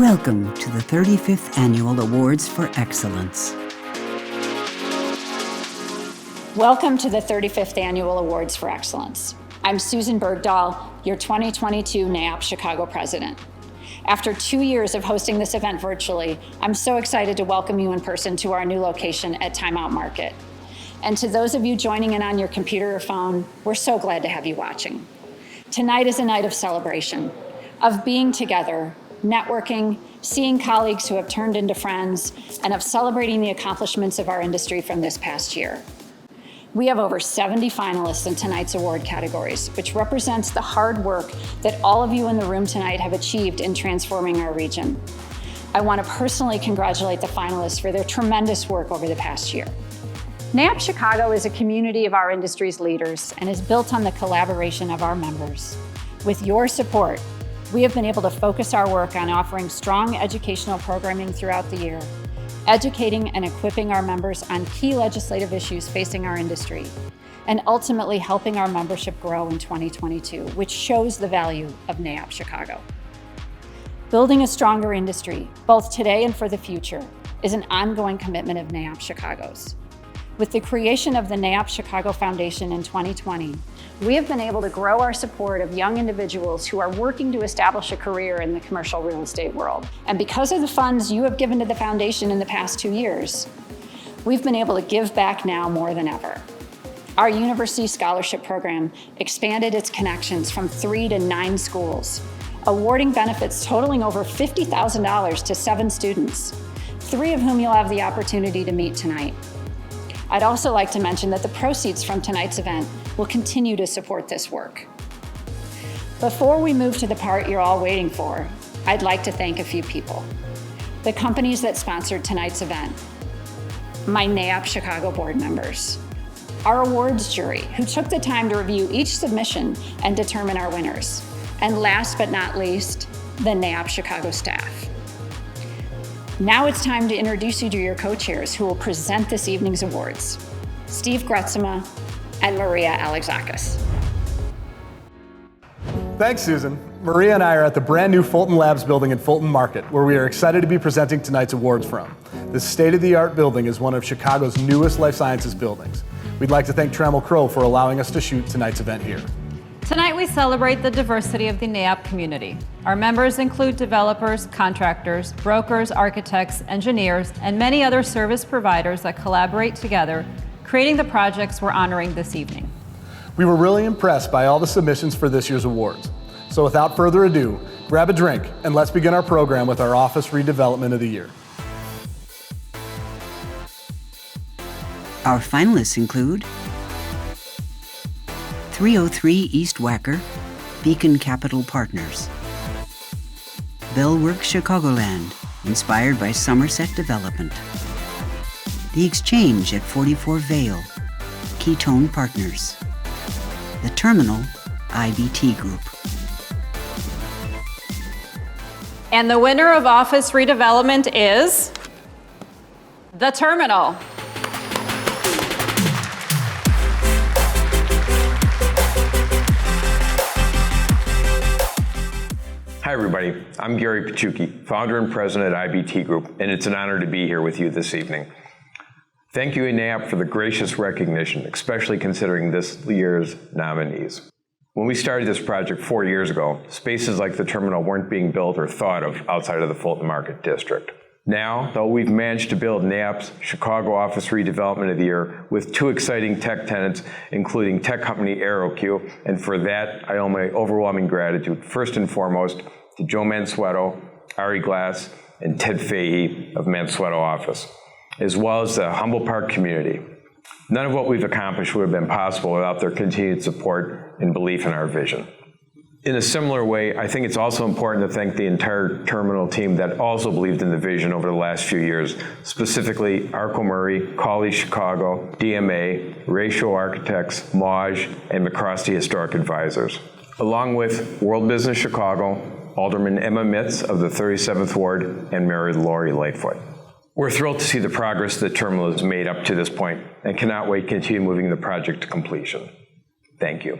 Welcome to the 35th Annual Awards for Excellence. Welcome to the 35th Annual Awards for Excellence. I'm Susan Bergdahl, your 2022 NAIOP Chicago President. After 2 years of hosting this event virtually, I'm so excited to welcome you in person to our new location at Time Out Market. And to those of you joining in on your computer or phone, we're so glad to have you watching. Tonight is a night of celebration, of being together, networking, seeing colleagues who have turned into friends, and of celebrating the accomplishments of our industry from this past year. We have over 70 finalists in tonight's award categories, which represents the hard work that all of you in the room tonight have achieved in transforming our region. I want to personally congratulate the finalists for their tremendous work over the past year. NAIOP Chicago is a community of our industry's leaders and is built on the collaboration of our members. With your support, we have been able to focus our work on offering strong educational programming throughout the year, educating and equipping our members on key legislative issues facing our industry, and ultimately helping our membership grow in 2022, which shows the value of NAIOP Chicago. Building a stronger industry, both today and for the future, is an ongoing commitment of NAIOP Chicago's. With the creation of the NAIOP Chicago Foundation in 2020, we have been able to grow our support of young individuals who are working to establish a career in the commercial real estate world. And because of the funds you have given to the foundation in the past 2 years, we've been able to give back now more than ever. Our university scholarship program expanded its connections from 3 to 9 schools, awarding benefits totaling over $50,000 to 7 students, 3 of whom you'll have the opportunity to meet tonight. I'd also like to mention that the proceeds from tonight's event will continue to support this work. Before we move to the part you're all waiting for, I'd like to thank a few people. The companies that sponsored tonight's event, my NAIOP Chicago board members, our awards jury, who took the time to review each submission and determine our winners, and last but not least, the NAIOP Chicago staff. Now it's time to introduce you to your co-chairs who will present this evening's awards, Steve Gretzema and Maria Alexakis. Thanks, Susan. Maria and I are at the brand new Fulton Labs building in Fulton Market, where we are excited to be presenting tonight's awards from. This state-of-the-art building is one of Chicago's newest life sciences buildings. We'd like to thank Trammell Crow for allowing us to shoot tonight's event here. Tonight we celebrate the diversity of the NAIOP community. Our members include developers, contractors, brokers, architects, engineers, and many other service providers that collaborate together, creating the projects we're honoring this evening. We were really impressed by all the submissions for this year's awards. So without further ado, grab a drink and let's begin our program with our office redevelopment of the year. Our finalists include 303 East Wacker, Beacon Capital Partners. Bellwork Chicagoland, inspired by Somerset Development. The Exchange at 44 Vale, Ketone Partners. The Terminal, IBT Group. And the winner of office redevelopment is the Terminal. Hi everybody, I'm Gary Pachuki, founder and president at IBT Group, and it's an honor to be here with you this evening. Thank you, NAIOP, for the gracious recognition, especially considering this year's nominees. When we started this project 4 years ago, spaces like the Terminal weren't being built or thought of outside of the Fulton Market District. Now, though, we've managed to build NAIOP's Chicago Office Redevelopment of the Year with 2 exciting tech tenants, including tech company AeroQ, and for that, I owe my overwhelming gratitude, first and foremost, to Joe Mansueto, Ari Glass, and Ted Fahey of Mansueto Office, as well as the Humboldt Park community. None of what we've accomplished would have been possible without their continued support and belief in our vision. In a similar way, I think it's also important to thank the entire Terminal team that also believed in the vision over the last few years, specifically Arco Murray, Cawley Chicago, DMA, Ratio Architects, Maj, and McCrosty Historic Advisors. Along with World Business Chicago, Alderman Emma Mitz of the 37th Ward, and Mary Lori Lightfoot. We're thrilled to see the progress the Terminal has made up to this point and cannot wait to continue moving the project to completion. Thank you.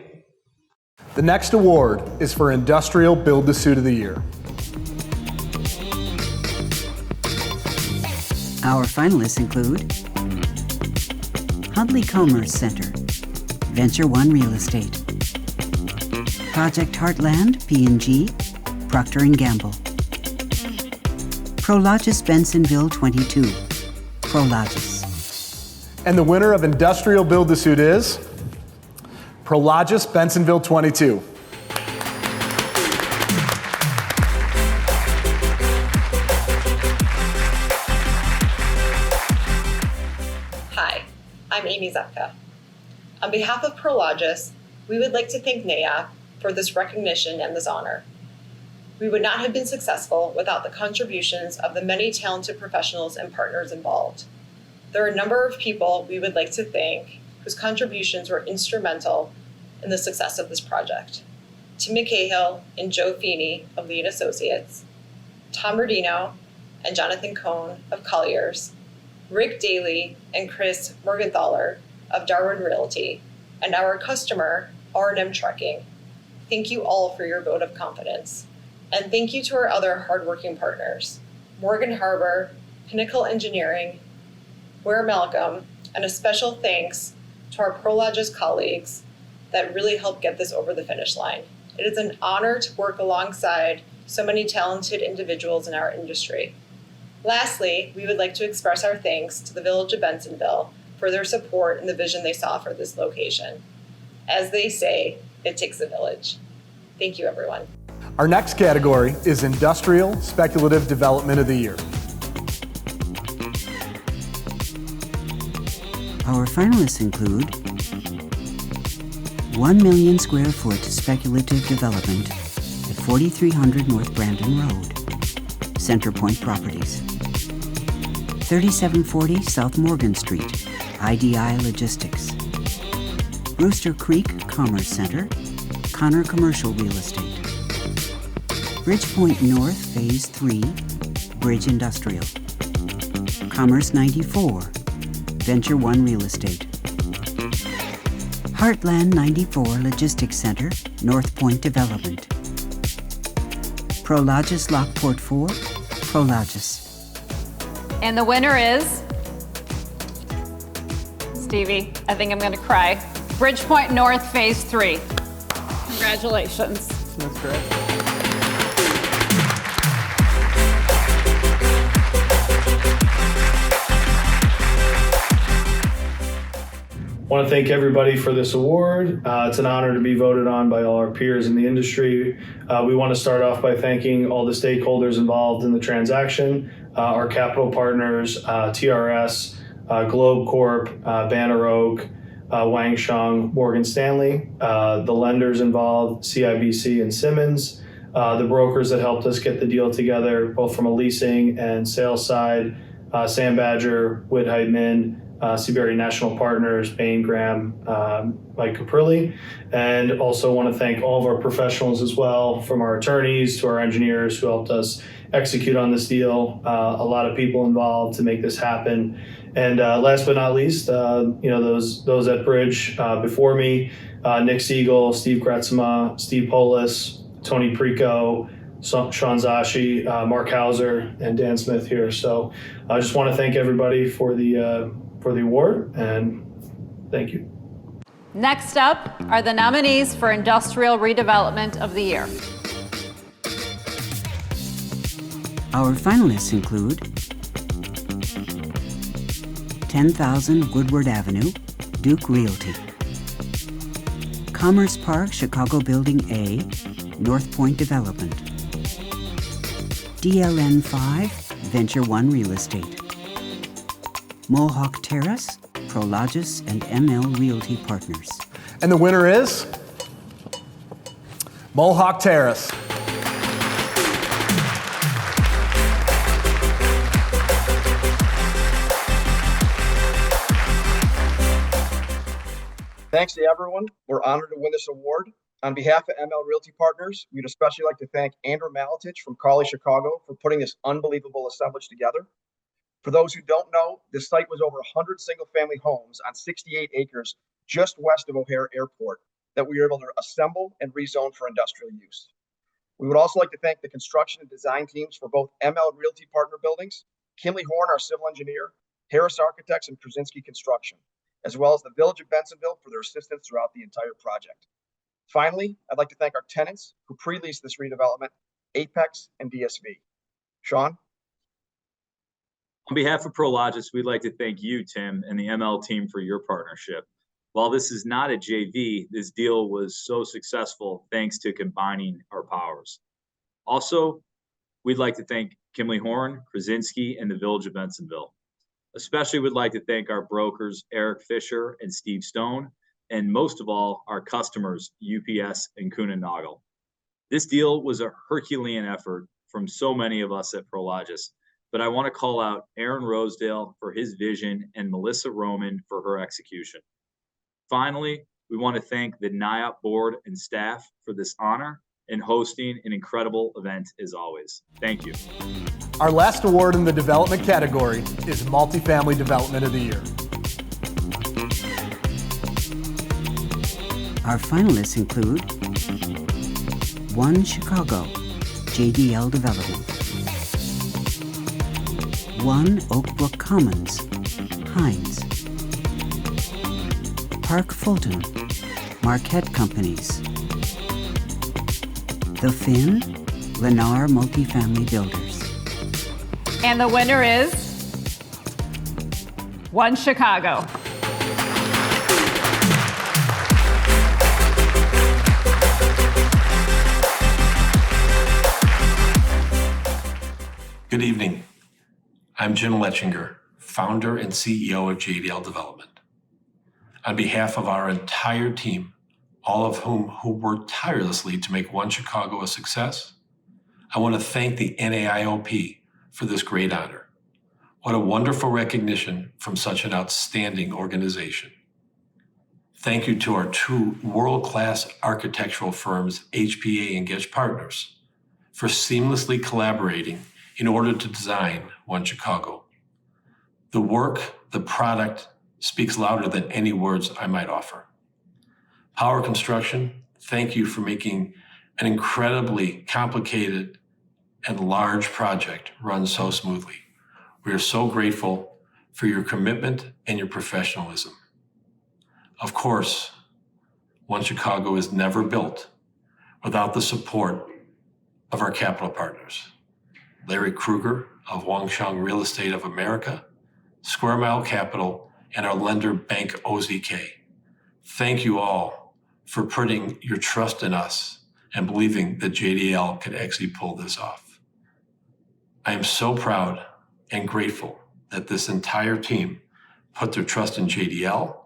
The next award is for Industrial Build-to-Suit of the Year. Our finalists include Huntley Commerce Center, Venture One Real Estate, Project Heartland, P&G, Procter & Gamble, Prologis Bensonville 22, Prologis. And the winner of Industrial Build-to-Suit is Prologis Bensonville 22. Hi, I'm Amy Zepka. On behalf of Prologis, we would like to thank NAIOP for this recognition and this honor. We would not have been successful without the contributions of the many talented professionals and partners involved. There are a number of people we would like to thank whose contributions were instrumental in the success of this project. Tim McCahill and Joe Feeney of Lead Associates, Tom Rodino and Jonathan Cohn of Colliers, Rick Daly and Chris Morgenthaler of Darwin Realty, and our customer, R&M Trucking. Thank you all for your vote of confidence. And thank you to our other hardworking partners, Morgan Harbor, Pinnacle Engineering, Ware Malcolm, and a special thanks to our Prologis colleagues that really helped get this over the finish line. It is an honor to work alongside so many talented individuals in our industry. Lastly, we would like to express our thanks to the Village of Bensonville for their support and the vision they saw for this location. As they say, it takes a village. Thank you, everyone. Our next category is Industrial Speculative Development of the Year. Our finalists include 1 million square foot speculative development at 4300 North Brandon Road, Centerpoint Properties. 3740 South Morgan Street, IDI Logistics. Rooster Creek Commerce Center, Connor Commercial Real Estate. Bridgepoint North Phase 3, Bridge Industrial. Commerce 94, Venture One Real Estate. Heartland 94 Logistics Center, North Point Development. Prologis Lockport 4, Prologis. And the winner is, Stevie, I think I'm going to cry, Bridgepoint North Phase 3. Congratulations. That's great. I want to thank everybody for this award. It's an honor to be voted on by all our peers in the industry. We want to start off by thanking all the stakeholders involved in the transaction, our capital partners, TRS, Globe Corp, Banner Oak, Wang Sheng, Morgan Stanley, the lenders involved, CIBC and Simmons, the brokers that helped us get the deal together, both from a leasing and sales side, Sam Badger, Whit Heidman, Seabury National Partners, Bain Graham, Mike Caprilli, and also want to thank all of our professionals as well, from our attorneys to our engineers who helped us execute on this deal. A lot of people involved to make this happen. And last but not least, those at Bridge before me, Nick Siegel, Steve Gretzma, Steve Polis, Tony Prico, Sean Zashi, Mark Hauser, and Dan Smith here. So I just want to thank everybody for the award, and thank you. Next up are the nominees for Industrial Redevelopment of the Year. Our finalists include 10,000 Woodward Avenue, Duke Realty. Commerce Park, Chicago Building A, North Point Development. DLN 5, Venture One Real Estate. Mohawk Terrace, Prologis and ML Realty Partners. And the winner is Mohawk Terrace. Thanks to everyone. We're honored to win this award. On behalf of ML Realty Partners, we'd especially like to thank Andrew Maletich from Crawley, Chicago, for putting this unbelievable assemblage together. For those who don't know, this site was over 100 single-family homes on 68 acres just west of O'Hare Airport that we were able to assemble and rezone for industrial use. We would also like to thank the construction and design teams for both ML Realty Partner buildings, Kimley Horn, our civil engineer, Harris Architects, and Krasinski Construction, as well as the Village of Bensonville for their assistance throughout the entire project. Finally, I'd like to thank our tenants who pre-leased this redevelopment, Apex and DSV. Sean? On behalf of Prologis, we'd like to thank you, Tim, and the ML team for your partnership. While this is not a JV, this deal was so successful thanks to combining our powers. Also, we'd like to thank Kimley Horn, Krasinski, and the Village of Bensonville. Especially would like to thank our brokers, Eric Fisher and Steve Stone, and most of all, our customers, UPS and Kuehne Nagel. This deal was a Herculean effort from so many of us at Prologis, but I want to call out Aaron Rosedale for his vision and Melissa Roman for her execution. Finally, we want to thank the NAIOP board and staff for this honor and hosting an incredible event as always. Thank you. Our last award in the development category is Multifamily Development of the Year. Our finalists include One Chicago, JDL Development. One Oakbrook Commons, Hines. Park Fulton, Marquette Companies. The Finn, Lennar Multifamily Builders. And the winner is One Chicago. Good evening. I'm Jim Letchinger, founder and CEO of JDL Development. On behalf of our entire team, all of whom worked tirelessly to make One Chicago a success, I want to thank the NAIOP for this great honor. What a wonderful recognition from such an outstanding organization. Thank you to our two world-class architectural firms, HPA and Getch Partners, for seamlessly collaborating in order to design One Chicago. The work, the product, speaks louder than any words I might offer. Power Construction, thank you for making an incredibly complicated and large project run so smoothly. We are so grateful for your commitment and your professionalism. Of course, One Chicago is never built without the support of our capital partners. Larry Kruger of Wangshang Real Estate of America, Square Mile Capital, and our lender, Bank OZK. Thank you all for putting your trust in us and believing that JDL could actually pull this off. I am so proud and grateful that this entire team put their trust in JDL,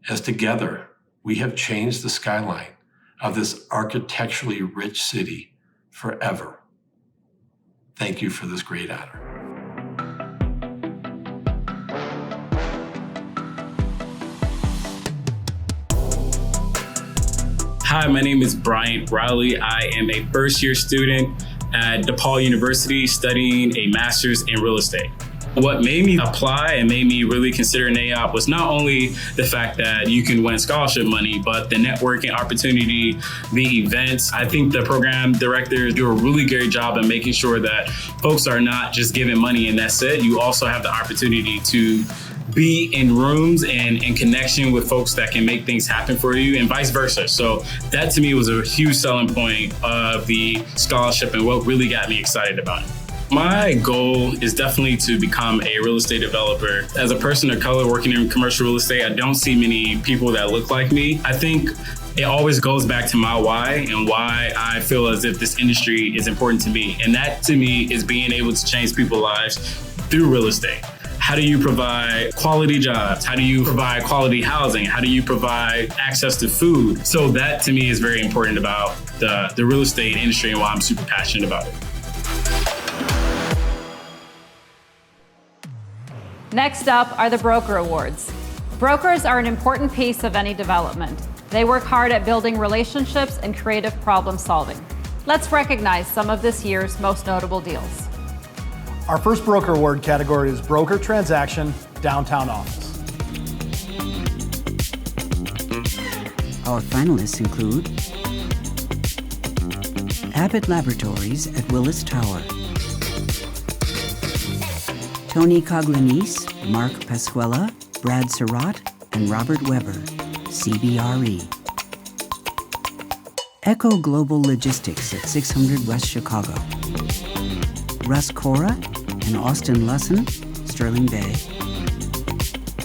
as together we have changed the skyline of this architecturally rich city forever. Thank you for this great honor. Hi, my name is Bryant Rowley. I am a first-year student at DePaul University studying a master's in real estate. What made me apply and made me really consider NAIOP was not only the fact that you can win scholarship money, but the networking opportunity, the events. I think the program directors do a really great job in making sure that folks are not just giving money and that's it. You also have the opportunity to be in rooms and in connection with folks that can make things happen for you and vice versa. So that to me was a huge selling point of the scholarship and what really got me excited about it. My goal is definitely to become a real estate developer. As a person of color working in commercial real estate, I don't see many people that look like me. I think it always goes back to my why and why I feel as if this industry is important to me. And that to me is being able to change people's lives through real estate. How do you provide quality jobs? How do you provide quality housing? How do you provide access to food? So that to me is very important about the real estate industry and why I'm super passionate about it. Next up are the Broker Awards. Brokers are an important piece of any development. They work hard at building relationships and creative problem solving. Let's recognize some of this year's most notable deals. Our first Broker Award category is Broker Transaction, Downtown Office. Our finalists include Abbott Laboratories at Willis Tower, Tony Coglanese, Mark Pasquella, Brad Surratt, and Robert Weber, CBRE. Echo Global Logistics at 600 West Chicago. Russ Cora and Austin Lusson, Sterling Bay.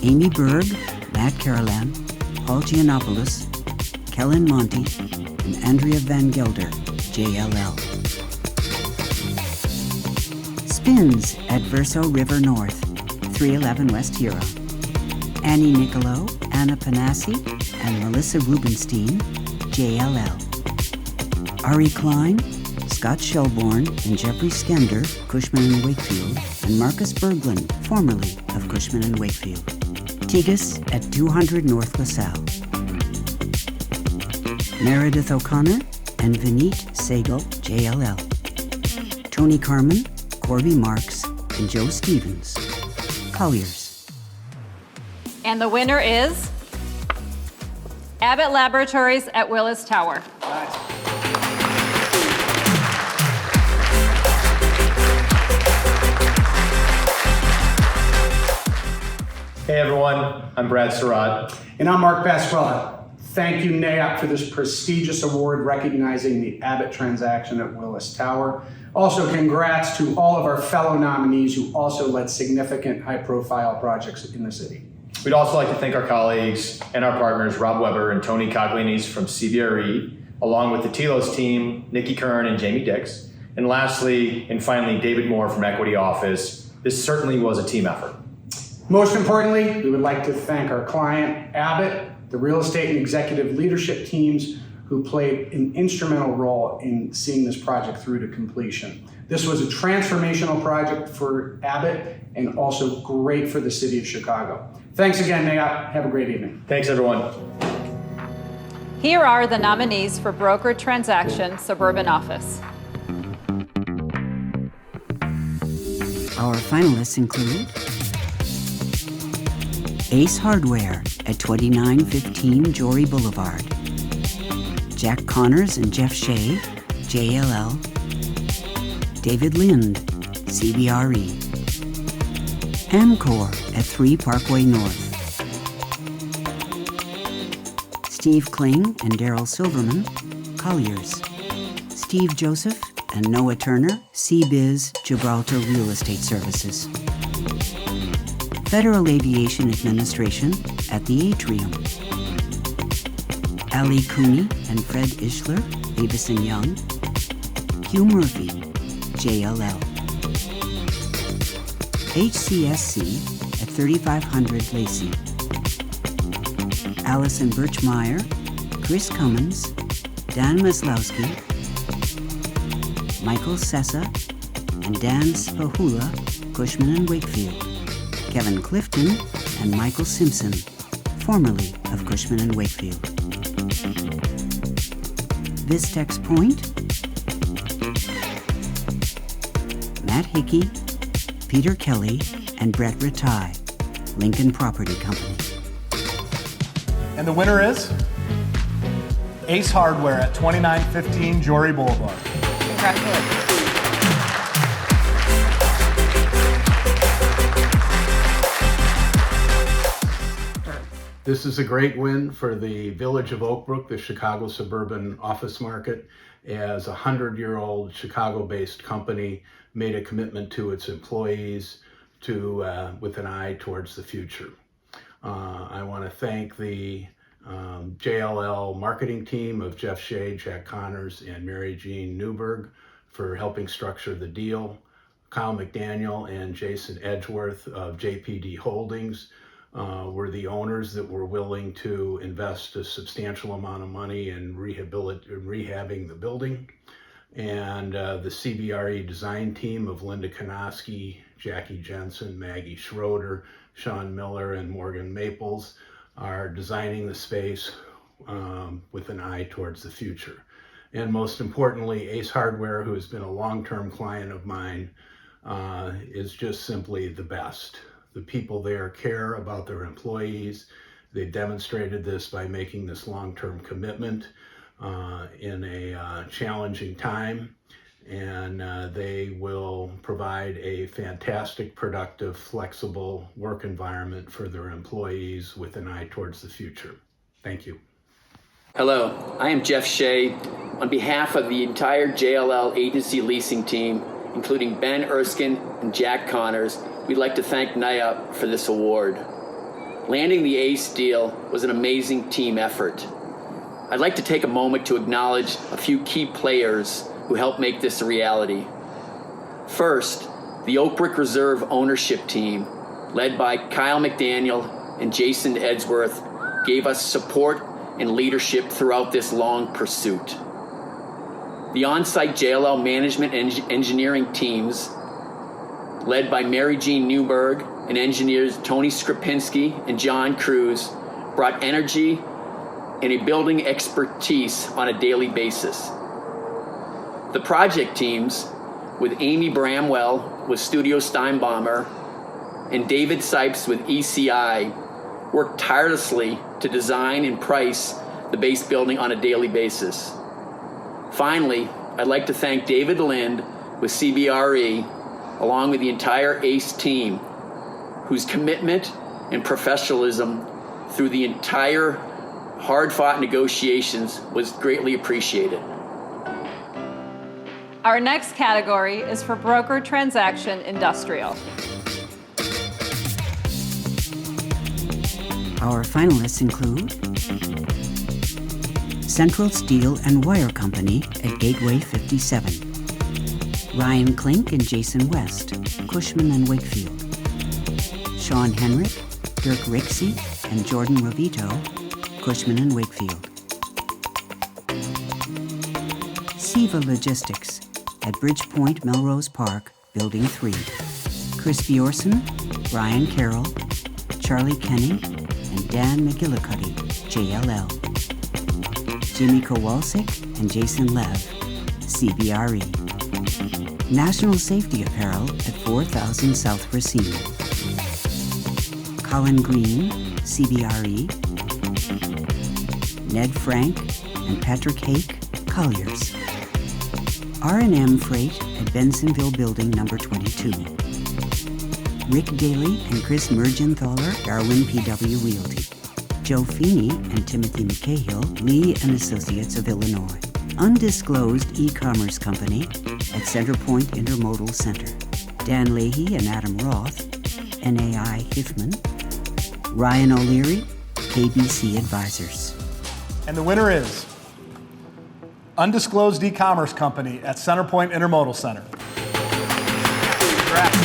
Amy Berg, Matt Carolan, Paul Giannopoulos, Kellen Monty, and Andrea Van Gelder, JLL. Spins at Verso River North, 311 West Hero. Annie Nicolo, Anna Panassi, and Melissa Rubenstein, JLL. Ari Klein, Scott Shelbourne, and Jeffrey Skender, Cushman & Wakefield, and Marcus Berglund, formerly of Cushman & Wakefield. Tigas at 200 North LaSalle. Meredith O'Connor and Vineet Sehgal, JLL. Tony Carmen, Corby Marks, and Joe Stevens, Colliers. And the winner is Abbott Laboratories at Willis Tower. Hey everyone, I'm Brad Surratt. And I'm Mark Pasquella. Thank you, NAIOP, for this prestigious award recognizing the Abbott transaction at Willis Tower. Also, congrats to all of our fellow nominees who also led significant high-profile projects in the city. We'd also like to thank our colleagues and our partners, Rob Weber and Tony Coglanese from CBRE, along with the Telos team, Nikki Kern and Jamie Dix. And lastly, and finally, David Moore from Equity Office. This certainly was a team effort. Most importantly, we would like to thank our client, Abbott, the real estate and executive leadership teams who played an instrumental role in seeing this project through to completion. This was a transformational project for Abbott and also great for the city of Chicago. Thanks again, NAIOP. Have a great evening. Thanks, everyone. Here are the nominees for Brokered Transaction Suburban Office. Our finalists include Ace Hardware at 2915 Jory Boulevard. Jack Connors and Jeff Shea, JLL. David Lind, CBRE. Amcor at 3 Parkway North. Steve Kling and Daryl Silverman, Colliers. Steve Joseph and Noah Turner, CBiz Gibraltar Real Estate Services. Federal Aviation Administration at the Atrium. Ali Cooney and Fred Ishler, Avison Young. Hugh Murphy, JLL. HCSC at 3500 Lacey. Allison Birchmeyer, Chris Cummins, Dan Maslowski, Michael Sessa, and Dan Spahula, Cushman & Wakefield. Kevin Clifton and Michael Simpson, formerly of Cushman & Wakefield. Vistex Point, Matt Hickey, Peter Kelly, and Brett Ratai, Lincoln Property Company. And the winner is Ace Hardware at 2915 Jory Boulevard. Congratulations. This is a great win for the Village of Oak Brook, the Chicago suburban office market, as a 100-year-old Chicago-based company made a commitment to its employees with an eye towards the future. I want to thank the JLL marketing team of Jeff Shea, Jack Connors, and Mary Jean Newberg for helping structure the deal. Kyle McDaniel and Jason Edgeworth of JPD Holdings were the owners that were willing to invest a substantial amount of money in rehabbing the building. And the CBRE design team of Linda Konoski, Jackie Jensen, Maggie Schroeder, Sean Miller, and Morgan Maples are designing the space with an eye towards the future. And most importantly, Ace Hardware, who has been a long-term client of mine, is just simply the best. The people there care about their employees. They demonstrated this by making this long-term commitment in a challenging time. and they will provide a fantastic, productive, flexible work environment for their employees with an eye towards the future. Thank you. Hello, I am Jeff Shea. On behalf of the entire JLL agency leasing team, including Ben Erskine and Jack Connors, we'd like to thank NAIOP for this award. Landing the ACE deal was an amazing team effort. I'd like to take a moment to acknowledge a few key players who helped make this a reality. First, the Oak Brook Reserve ownership team, led by Kyle McDaniel and Jason Edgeworth, gave us support and leadership throughout this long pursuit. The on-site JLL management and engineering teams, led by Mary Jean Newberg and engineers Tony Skripinski and John Cruz, brought energy and a building expertise on a daily basis. The project teams, with Amy Bramwell with Studio Steinbaumer and David Sipes with ECI, worked tirelessly to design and price the base building on a daily basis. Finally, I'd like to thank David Lind with CBRE, along with the entire ACE team, whose commitment and professionalism through the entire hard-fought negotiations was greatly appreciated. Our next category is for broker transaction industrial. Our finalists include Central Steel and Wire Company at Gateway 57, Ryan Klink and Jason West, Cushman and Wakefield, Sean Henrik, Dirk Rixey, and Jordan Ravito, Cushman and Wakefield, Siva Logistics at Bridgepoint Melrose Park, Building 3, Chris Bjorson, Brian Carroll, Charlie Kenny, and Dan McGillicuddy, JLL, Jimmy Kowalczyk and Jason Lev, CBRE, National Safety Apparel at 4000 South Racine, Colin Green, CBRE, Ned Frank and Patrick Hake, Colliers, R&M Freight at Bensonville Building number 22, Rick Daly and Chris Mergenthaler, Darwin PW Realty, Joe Feeney and Timothy McCahill, Lee and Associates of Illinois, Undisclosed E-Commerce Company at Centerpoint Intermodal Center, Dan Leahy and Adam Roth, NAI Hiffman, Ryan O'Leary, KBC Advisors. And the winner is Undisclosed E-Commerce Company at Centerpoint Intermodal Center. Congrats.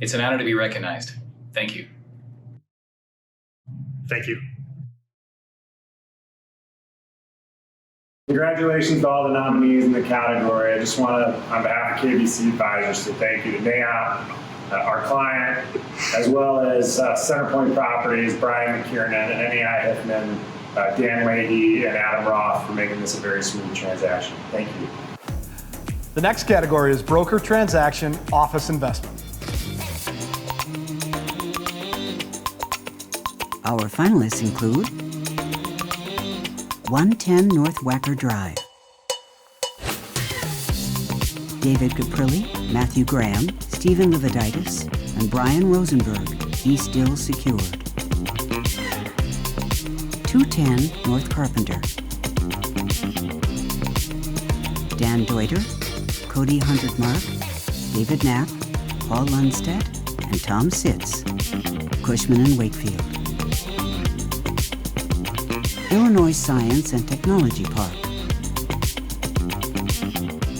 It's an honor to be recognized. Thank you. Thank you. Congratulations to all the nominees in the category. I just want to, on behalf of KBC Advisors, to thank you to NAIOP, our client, as well as Centerpoint Properties, Brian McKiernan, NAI Hiffman, Dan Leahy, and Adam Roth for making this a very smooth transaction. Thank you. The next category is Broker Transaction Office Investment. Our finalists include 110 North Wacker Drive, David Caprilli, Matthew Graham, Stephen Leviditis, and Brian Rosenberg, East Dill Secured. 210 North Carpenter, Dan Deuter, Cody Hundertmark, David Knapp, Paul Lundstedt, and Tom Sitz, Cushman and Wakefield. Illinois Science and Technology Park,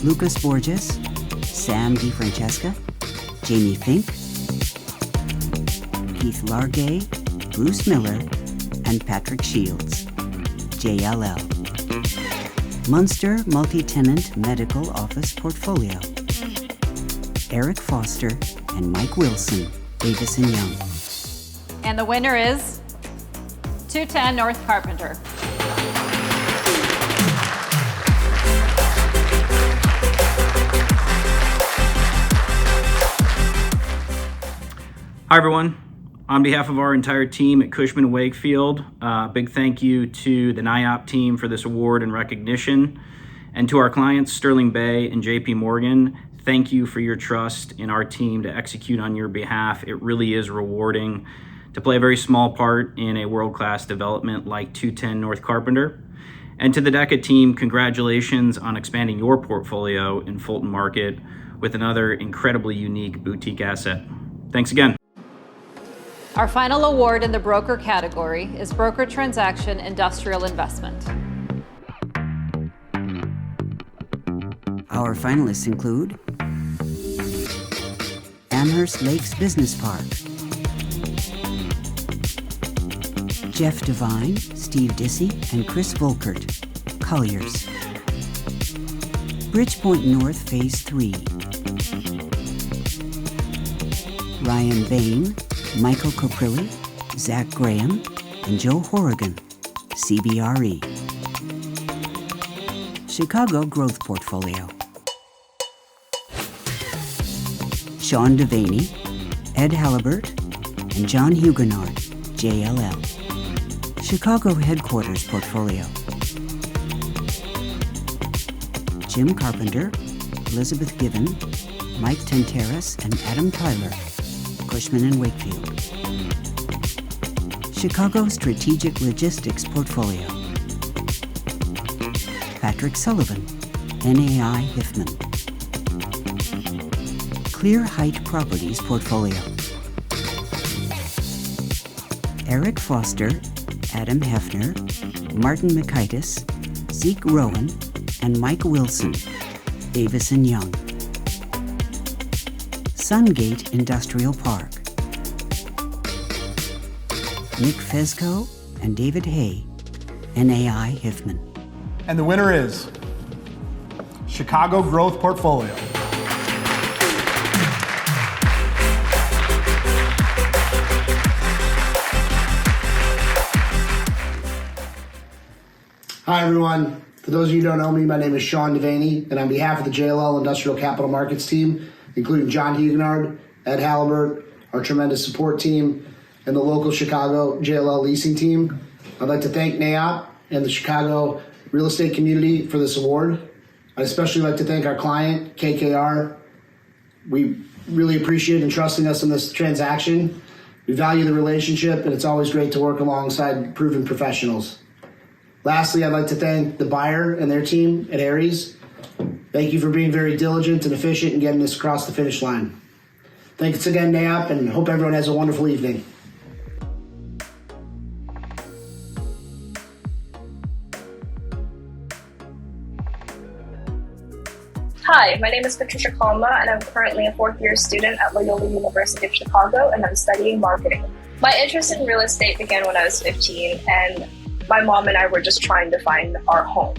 Lucas Borges, Sam DeFrancesca, Jamie Fink, Keith Largay, Bruce Miller, and Patrick Shields, JLL. Munster Multi-Tenant Medical Office Portfolio, Eric Foster and Mike Wilson, Davis & Young. And the winner is 210 North Carpenter. Hi everyone, On behalf of our entire team at Cushman & Wakefield, big thank you to the NAIOP team for this award and recognition. And to our clients, Sterling Bay and JP Morgan, thank you for your trust in our team to execute on your behalf. It really is rewarding to play a very small part in a world-class development like 210 North Carpenter. And to the DECA team, congratulations on expanding your portfolio in Fulton Market with another incredibly unique boutique asset. Thanks again. Our final award in the broker category is Broker Transaction Industrial Investment. Our finalists include Amherst Lakes Business Park, Jeff Devine, Steve Dissey, and Chris Volkert, Colliers. Bridgepoint North Phase 3, Ryan Bain, Michael Coprilli, Zach Graham, and Joe Horrigan, CBRE. Chicago Growth Portfolio, Sean Devaney, Ed Halibert, and John Huguenard, JLL. Chicago Headquarters Portfolio, Jim Carpenter, Elizabeth Given, Mike Tenteris, and Adam Tyler, Cushman & Wakefield. Chicago Strategic Logistics Portfolio, Patrick Sullivan, NAI Hiffman. Clear Height Properties Portfolio, Eric Foster, Adam Hefner, Martin Mikaitis, Zeke Rowan, and Mike Wilson, Davis & Young. Sungate Industrial Park, Nick Fezco and David Hay, NAI Hiffman. And the winner is Chicago Growth Portfolio. Hi everyone. For those of you who don't know me, my name is Sean Devaney, and on behalf of the JLL Industrial Capital Markets team, including John Huguenard, Ed Halibert, our tremendous support team, and the local Chicago JLL leasing team, I'd like to thank NAIOP and the Chicago real estate community for this award. I'd especially like to thank our client, KKR. We really appreciate entrusting us in this transaction. We value the relationship, and it's always great to work alongside proven professionals. Lastly, I'd like to thank the buyer and their team at Ares. Thank you for being very diligent and efficient in getting this across the finish line. Thanks again, NAIOP, and hope everyone has a wonderful evening. Hi, my name is Patricia Kalma, and I'm currently a fourth-year student at Loyola University of Chicago, and I'm studying marketing. My interest in real estate began when I was 15, and my mom and I were just trying to find our home.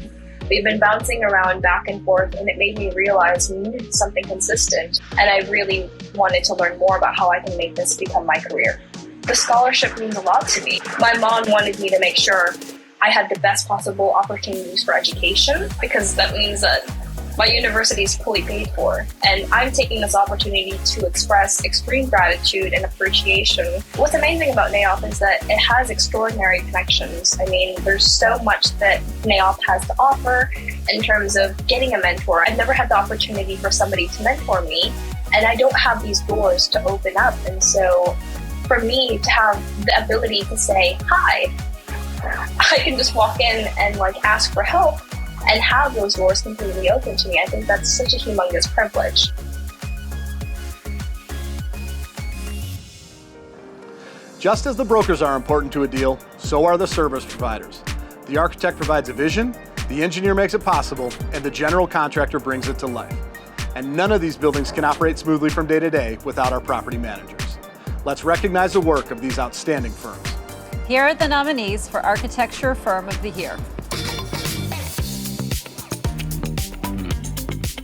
We've been bouncing around back and forth, and it made me realize we needed something consistent, and I really wanted to learn more about how I can make this become my career. The scholarship means a lot to me. My mom wanted me to make sure I had the best possible opportunities for education, because that means that my university is fully paid for, and I'm taking this opportunity to express extreme gratitude and appreciation. What's amazing about NAIOP is that it has extraordinary connections. I mean, there's so much that NAIOP has to offer in terms of getting a mentor. I've never had the opportunity for somebody to mentor me, and I don't have these doors to open up. And so for me to have the ability to say, hi, I can just walk in and ask for help and have those doors completely open to me. I think that's such a humongous privilege. Just as the brokers are important to a deal, so are the service providers. The architect provides a vision, the engineer makes it possible, and the general contractor brings it to life. And none of these buildings can operate smoothly from day to day without our property managers. Let's recognize the work of these outstanding firms. Here are the nominees for Architecture Firm of the Year.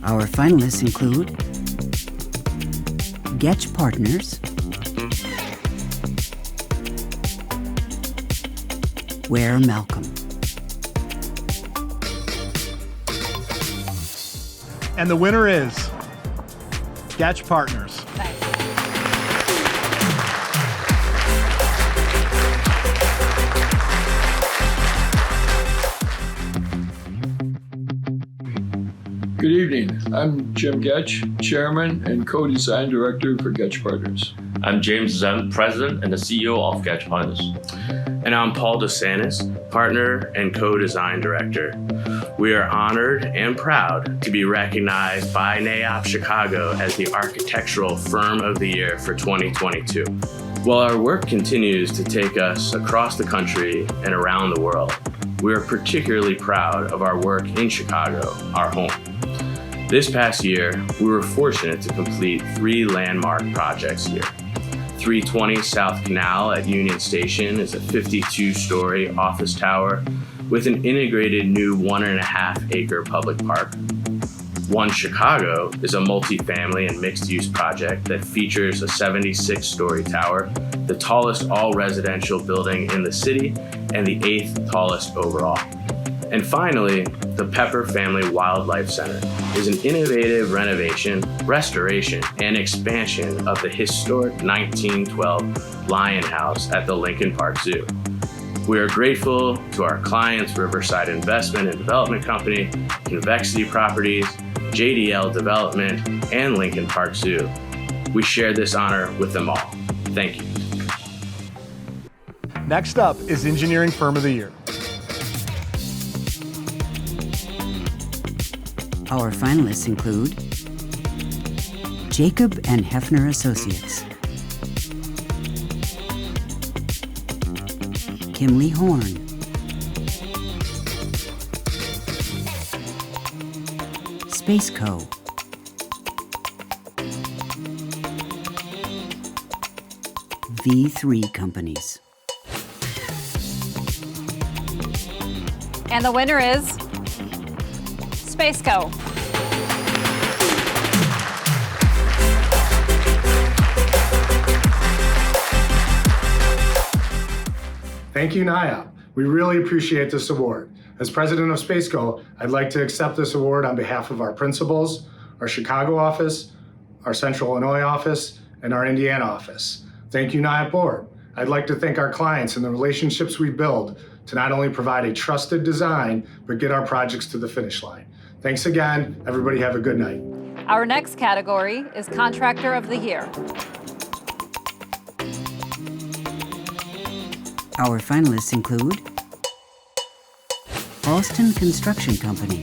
Our finalists include Getch Partners, Ware Malcolm, and the winner is Getch Partners. Good evening. I'm Jim Getch, Chairman and Co-Design Director for Getch Partners. I'm James Zem, President and the CEO of Getch Partners. And I'm Paul DeSantis, Partner and Co-Design Director. We are honored and proud to be recognized by NAIOP Chicago as the Architectural Firm of the Year for 2022. While our work continues to take us across the country and around the world, we are particularly proud of our work in Chicago, our home. This past year, we were fortunate to complete 3 landmark projects here. 320 South Canal at Union Station is a 52-story office tower with an integrated new 1.5-acre public park. One Chicago is a multifamily and mixed-use project that features a 76-story tower, the tallest all-residential building in the city, and the 8th tallest overall. And finally, the Pepper Family Wildlife Center is an innovative renovation, restoration, and expansion of the historic 1912 Lion House at the Lincoln Park Zoo. We are grateful to our clients, Riverside Investment and Development Company, Convexity Properties, JDL Development, and Lincoln Park Zoo. We share this honor with them all. Thank you. Next up is Engineering Firm of the Year. Our finalists include Jacob and Hefner Associates, Kimley Horn, Space Co, V3 Companies. And the winner is Space Co. Thank you, NAIOP. We really appreciate this award. As president of SpaceCo, I'd like to accept this award on behalf of our principals, our Chicago office, our Central Illinois office, and our Indiana office. Thank you, NAIOP board. I'd like to thank our clients and the relationships we build to not only provide a trusted design, but get our projects to the finish line. Thanks again. Everybody have a good night. Our next category is Contractor of the Year. Our finalists include Alston Construction Company,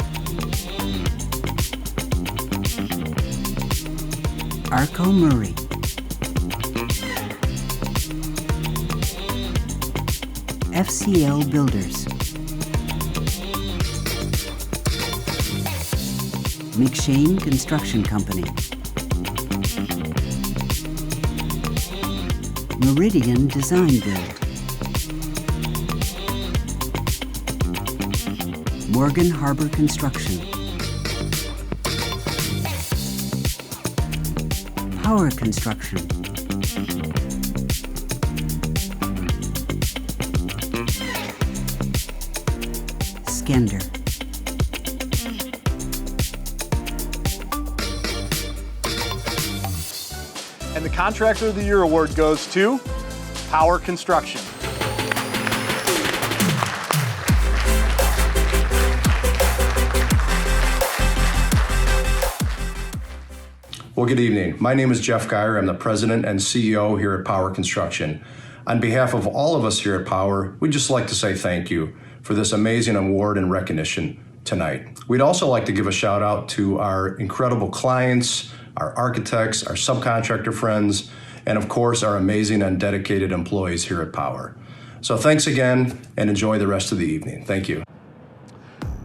Arco Murray, FCL Builders, McShane Construction Company, Meridian Design Build, Morgan Harbor Construction, Power Construction, Skender, And the Contractor of the Year award goes to Power Construction. Well, good evening. My name is Jeff Geyer. I'm the president and CEO here at Power Construction. On behalf of all of us here at Power, we'd just like to say thank you for this amazing award and recognition tonight. We'd also like to give a shout out to our incredible clients, our architects, our subcontractor friends, and of course, our amazing and dedicated employees here at Power. So thanks again and enjoy the rest of the evening. Thank you.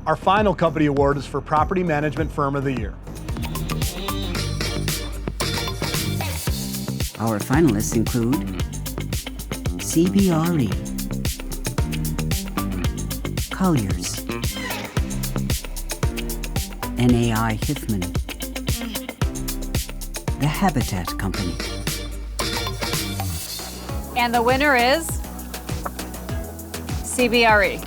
Our final company award is for Property Management Firm of the Year. Our finalists include CBRE, Colliers, NAI Hiffman, The Habitat Company. And the winner is CBRE.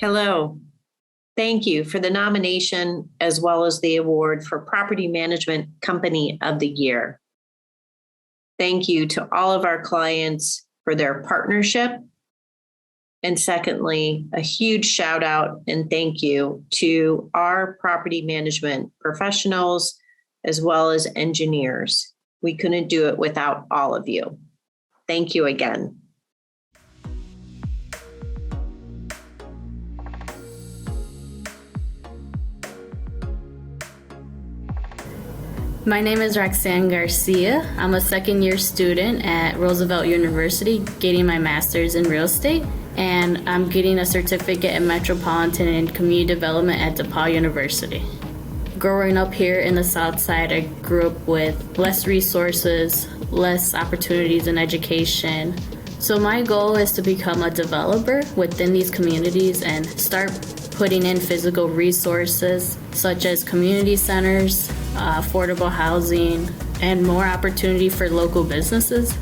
Hello. Thank you for the nomination as well as the award for Property Management Company of the Year. thank you to all of our clients for their partnership. And secondly, a huge shout out and thank you to our property management professionals as well as engineers. We couldn't do it without all of you. Thank you again. My name is Roxanne Garcia. I'm a second-year student at Roosevelt University, getting my master's in real estate, and I'm getting a certificate in Metropolitan and Community Development at DePaul University. Growing up here in the South Side, I grew up with less resources, less opportunities in education. So my goal is to become a developer within these communities and start putting in physical resources such as community centers, affordable housing, and more opportunity for local businesses.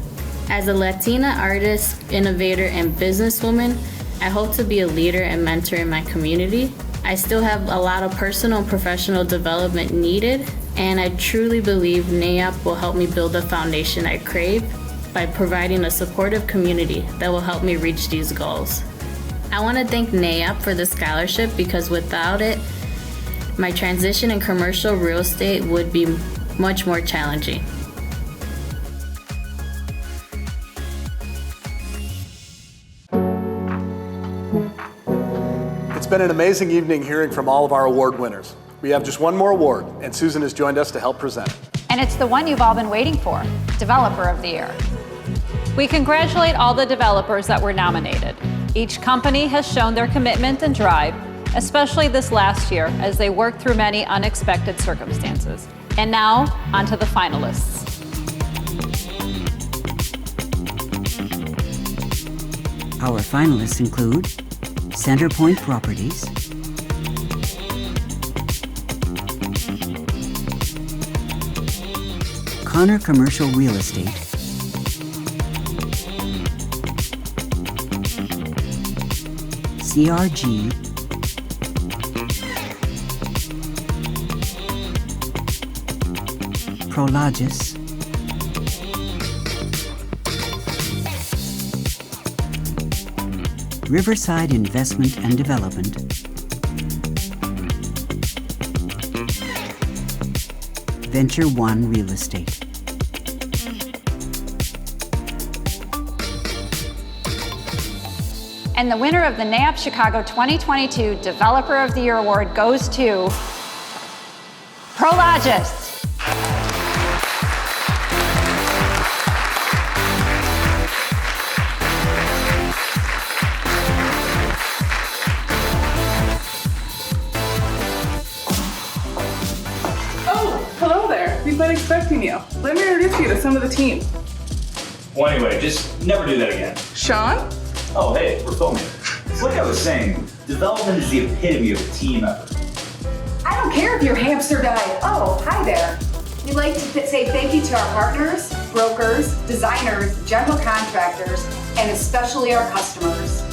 As a Latina artist, innovator, and businesswoman, I hope to be a leader and mentor in my community. I still have a lot of personal and professional development needed, and I truly believe NAIOP will help me build the foundation I crave by providing a supportive community that will help me reach these goals. I want to thank NAIOP for the scholarship because without it, my transition in commercial real estate would be much more challenging. It's been an amazing evening hearing from all of our award winners. We have just one more award, and Susan has joined us to help present it. And it's the one you've all been waiting for, Developer of the Year. We congratulate all the developers that were nominated. Each company has shown their commitment and drive, especially this last year as they worked through many unexpected circumstances. And now, on to the finalists. Our finalists include Centerpoint Properties, Connor Commercial Real Estate, CRG, Prologis, Riverside Investment and Development, Venture One Real Estate. And the winner of the NAIOP Chicago 2022 Developer of the Year Award goes to Prologis. Hello there. We've been expecting you. Let me introduce you to some of the team. Well, anyway, just never do that again. Sean? Oh, hey, we're filming. Like I was saying, development is the epitome of a team effort. I don't care if your hamster died. Oh, hi there. We'd like to say thank you to our partners, brokers, designers, general contractors, and especially our customers.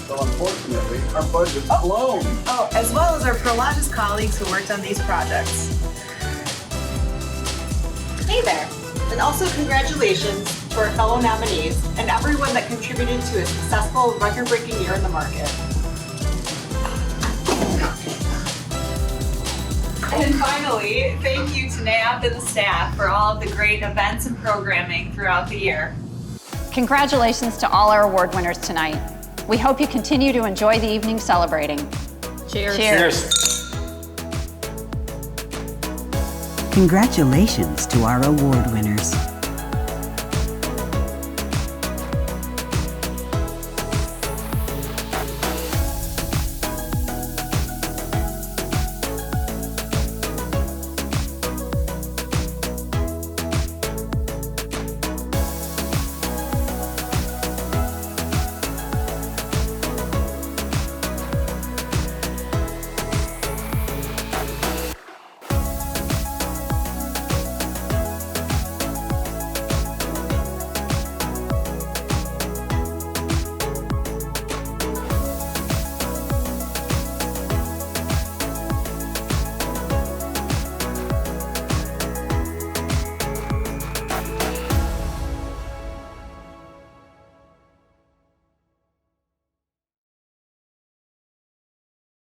So unfortunately, our budget's blown. Oh, as well as our Prologis colleagues who worked on these projects. Hey there, and also congratulations to our fellow nominees and everyone that contributed to a successful record-breaking year in the market. And finally, thank you to NAIOP and the staff for all of the great events and programming throughout the year. Congratulations to all our award winners tonight. We hope you continue to enjoy the evening celebrating. Cheers. Cheers. Congratulations to our award winners.